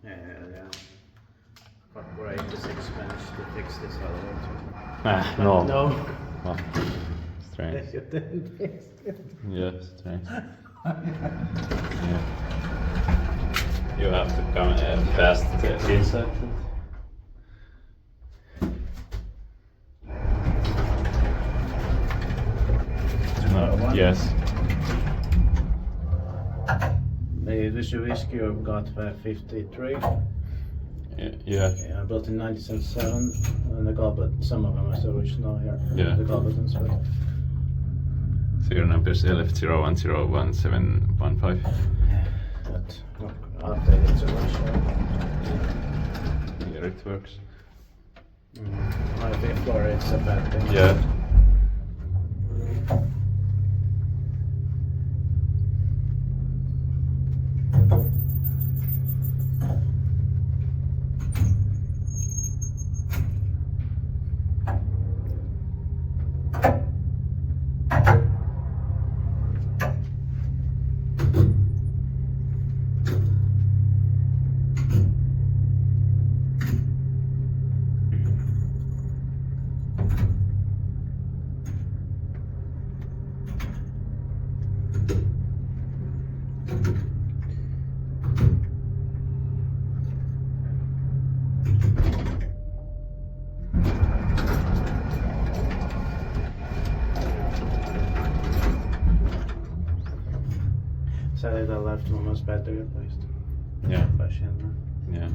Yeah. But great, this expense to fix this elevator. No. No. Oh, strange. You didn't fix it. Yeah, strange. Yeah. You have to come past the inside. Yes. The Viršuliškių gatvė 53. Yeah. Yeah, built in 1977, and the goblet, some of them are still original here. Yeah. The gobletons, but So your number is LF01011715. but updated so much. Here it works. I think floor is a bad thing. Yeah. Sadly, the left one was badly replaced. Yeah. By Schindler. Yeah.